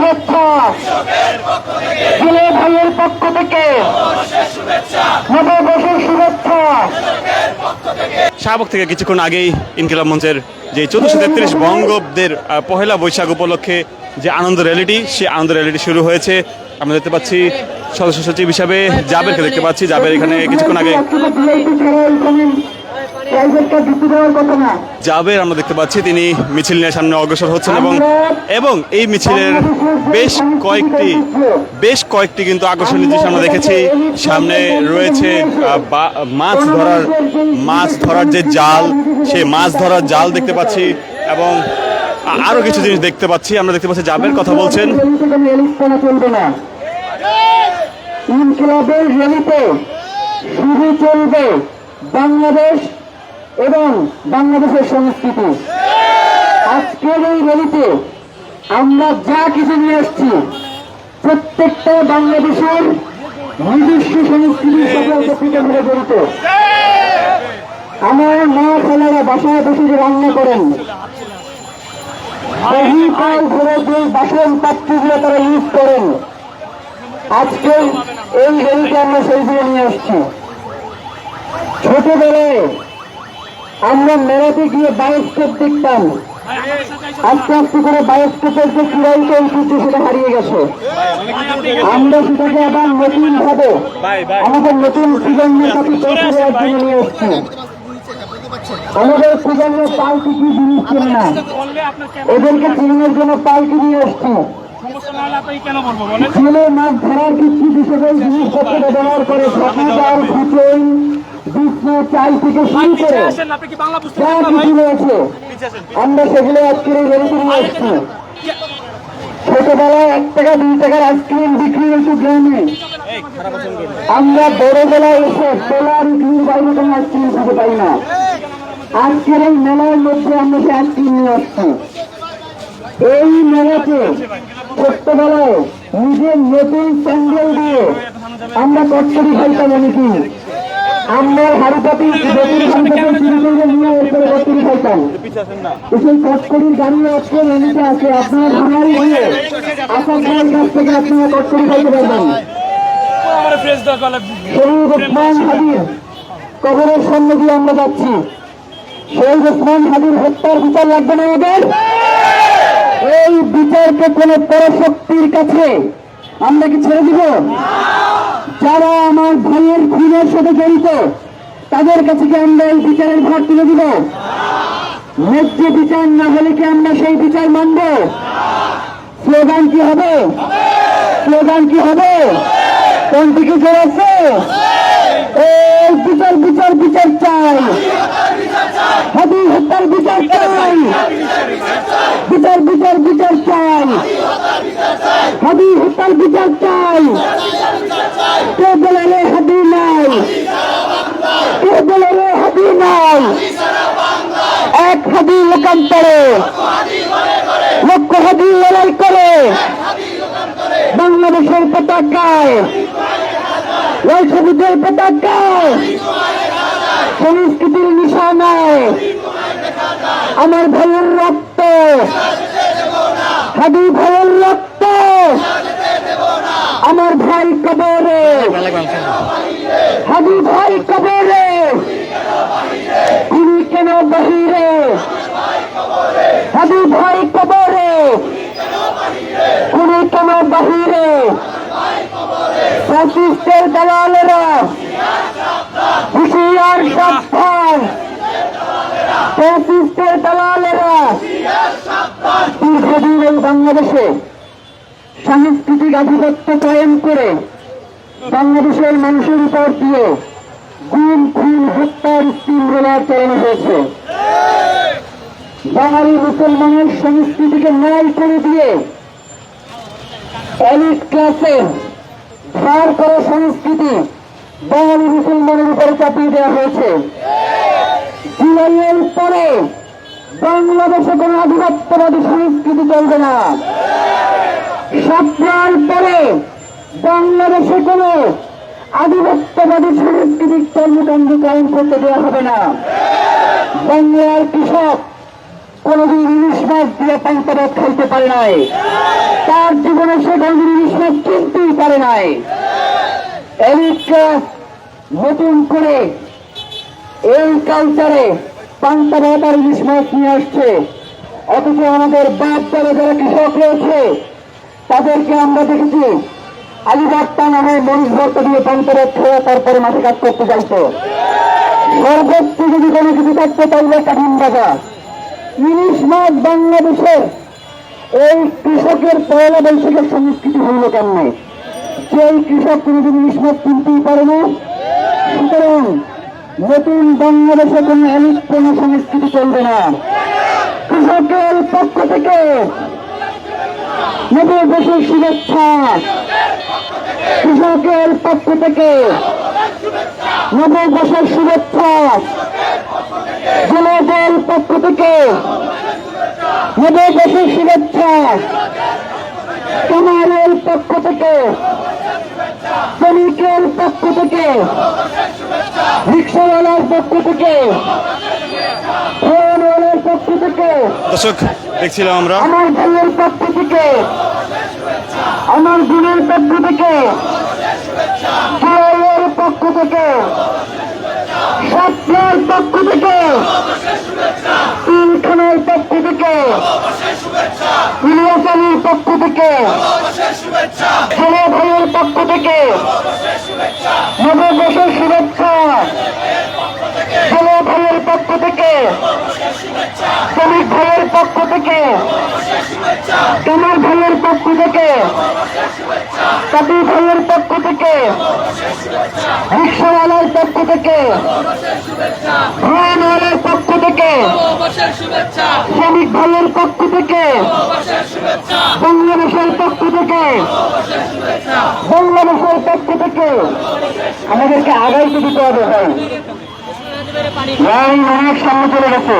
শুভেচ্ছা জুলাই ভাইয়ের পক্ষ থেকে, নববর্ষের শুভেচ্ছা। শাহবাগ থেকে কিছুক্ষণ আগেই ইনকিলাব মঞ্চের যে 1433 বঙ্গাব্দের পহেলা বৈশাখ উপলক্ষে যে আনন্দ র্যালিটি, সেই আনন্দ র্যালিটি শুরু হয়েছে। আমরা দেখতে পাচ্ছি সদস্য সচিব হিসাবে জাবেরকে দেখতে পাচ্ছি। জাবের এখানে কিছুক্ষণ আগে জাবের আমরা দেখতে পাচ্ছি তিনি মিছিল নিয়ে সামনে অগ্রসর হচ্ছেন এবং এই মিছিলের বেশ কয়েকটি কিন্তু আকর্ষণীয় জিনিস আমরা দেখেছি। সামনে রয়েছে মাছ ধরার যে জাল, সেই মাছ ধরার জাল দেখতে পাচ্ছি এবং আরো কিছু জিনিস দেখতে পাচ্ছি। আমরা দেখতে পাচ্ছি জাবের কথা বলছেন। ইনকিলাবের র্যালিতে শুধু চলবে বাংলাদেশ এবং বাংলাদেশের সংস্কৃতি। আজকের এই র্যালিতে আমরা যা কিছু নিয়ে আসছি, প্রত্যেকটা বাংলাদেশের নিজস্ব সংস্কৃতির সাথে ওতপ্রোতভাবে জড়িত। আমার মা খালারা বাসায় বসে যে রান্না করেন, বহুকাল ধরে যে বাসন পাত্রগুলো তারা ইউজ করেন, আজকে এই র্যালিতে আমরা সেইগুলো নিয়ে আসছি। ছোটবেলায় আমরা মেলাতে গিয়ে বায়োস্কোপ দেখতাম, আস্তে আস্তে করে বায়োস্কোপের যে চিরায়িত ঐতিহ্য সেটা হারিয়ে গেছে। আমরা সেটাকে আবার নতুন ভাবে আমাদের নতুন প্রজন্মের সাথে পৌঁছে দেওয়ার জন্য নিয়ে এসছি। আমাদের প্রজন্মের পাল্টি কি জিনিস চেনে না, এদেরকে চিনের জন্য পাল্টি নিয়ে এসছি। ছেলে মাছ ধরার কিছু বিষয় জিনিসপত্র ব্যবহার করে সকাল খুচই চাল থেকে শুরু করে যা কিছু রয়েছে আমরা সেগুলো আজকের এই র্যালিতে নিয়ে এসছি। ছোটবেলায় 1 টাকা 2 টাকার আইসক্রিম বিক্রি হয়েছে গ্রামে, আমরা বড়বেলায় এসে তোলার ইডলির বাইরে কোনো আইসক্রিম খেতে পাই না। আজকের এই মেলার মধ্যে আমরা সে আইসক্রিম নিয়ে আসছি। এই মেলাতে ছোট্টবেলায় নিজের নতুন স্যান্ডেল দিয়ে আমরা কচ্ছরি খাইতাম। অনেকি আমরা হাড়িপাতি নিয়ে এরপরে কচ্ছরি খাইতাম। সেই কচ্ছরির গাড়ি আজকে রেলিতে আছে, আপনার ভাঙারি হয়ে আসার কাছ থেকে আপনারা কচ্ছরি খাইতে পারবেন। শহীদ ওসমান হাদির কবরের সামনে দিয়ে আমরা যাচ্ছি। শহীদ ওসমান হাদির হত্যার বিচার লাগবে না আমাদের। এই বিচারকে কোন পরশক্তির কাছে আমরা কি ছেড়ে দিব? যারা আমার ভাইয়ের খুনের সাথে জড়িত তাদের কাছে কি আমরা এই বিচারের ভার তুলে দিব? ন্যায্য বিচার না হলে কি আমরা সেই বিচার মানব? স্লোগান কি হবে? স্লোগান কি হবে? কোন দিকে জোর আছে? এই বিচার বিচার বিচার চাই, হাদি হত্যার বিচার চাই, বিচার বিচার বিচার চাই, হাদি হত্যার বিচার চাই। কে বলে রে হাদি নাই, কে বলে রে হাদি নাই। এক হাদি লোকান্তরে লক্ষ হাদি লড়াই করে বাংলাদেশের পতাকায়, শহীদের পতাকায়, সংস্কৃতির নিশানায় আমার ভাইয়ের রক্ত, হাদি ভাইয়ের রক্ত, আমার ভাই কবরে, হাদি ভাই কবরে, তিনি কেন বাহিরে, হাদি ভাই কবরে, তিনি কেন বাহিরে। ফ্যাসিস্টের দালালেরা হুঁশিয়ার সাবধান, ফ্যাসিস্টের দালালেরা। দীর্ঘদিন এই বাংলাদেশে সাংস্কৃতিক আধিপত্য কায়েম করে বাংলাদেশের মানুষের উপর দিয়ে গুম খুন হত্যার শৃঙ্খলা চালানো হয়েছে। বাঙালি মুসলমানের সংস্কৃতিকে ন্যায় করে দিয়ে এলিট ক্লাসের ধার করা সংস্কৃতি বাঙালি মুসলমানের উপরে চাপিয়ে দেওয়া হয়েছে। জুলাইয়ের পরে বাংলাদেশে কোন আধিপত্যবাদী সংস্কৃতি চলবে না। শাপলার পরে বাংলাদেশে কোন আধিপত্যবাদী সাংস্কৃতিক কর্মকাণ্ড কায়েম করতে দেওয়া হবে না। বাংলার কৃষক কোনদিন ইলিশ মাছ দিয়ে পান্তা ভাত খাইতে পারে নাই, তার জীবনে সে কোনদিন ইলিশ মাছ কিনতেই পারে নাই। এলিটরা নতুন করে এই কালচারে পান্তা ভাত আর ইলিশ মাছ নিয়ে আসছে, অথচ আমাদের বাপ দাদা যারা কৃষক রয়েছে তাদেরকে আমরা দেখেছি আলিবার্তা নামে মরিচ ভর্তা দিয়ে পান্তা ভাত খেয়ে তারপরে মাঠে কাজ করতে যাইতো। সর্বোচ্চ যদি কোনো কিছু থাকতে তাহলে কাঠিন বাজার। ইলিশ মাছ বাংলাদেশের এই কৃষকের পয়লা বৈশাখের সংস্কৃতি হইল কেমনে? সেই কৃষক কোনোদিন ইলিশ মাছ কিনতেই পারে না। সুতরাং নতুন বাংলাদেশে কোন এলিট কোন সংস্কৃতি চলবে না। কৃষকের পক্ষ থেকে নতুন দেশের শুভেচ্ছা, কৃষকের পক্ষ থেকে নতুন দেশের শুভেচ্ছা, জনগণের পক্ষ থেকে নতুন দেশের শুভেচ্ছা, কামারের পক্ষ থেকে, শ্রমিকের পক্ষ থেকে, রিক্সাওয়ালার পক্ষ থেকে, ট্রেনওয়ালার পক্ষ থেকে, দর্শক দেখছিলাম আমরা আমার ভাইয়ের পক্ষ থেকে, আমার গুণের পক্ষ থেকে, জয়ের পক্ষ থেকে, স্বপ্নের পক্ষ থেকে, তিনখানের পক্ষ থেকে, ইলিয়াস আলীর পক্ষ থেকে, ছেলে ভাইয়ের পক্ষ থেকে নববর্ষের শুভেচ্ছা, ছেলে ভাইয়ের পক্ষ থেকে, শ্রমিক ভাইয়ের পক্ষ থেকে, কামার ভাইয়ের পক্ষ থেকে, কাপি ভাইয়ের পক্ষ থেকে, রিক্সাওয়ালার পক্ষ থেকে, ভ্যানওয়ালার পক্ষ থেকে, শ্রমিক ভাইয়ের পক্ষ থেকে, বাংলাদেশের পক্ষ থেকে, বাংলাদেশের পক্ষ থেকে আমাদেরকে আগাইতে দিতে হবে। ভাই লাইন অনেক সামনে চলে গেছে।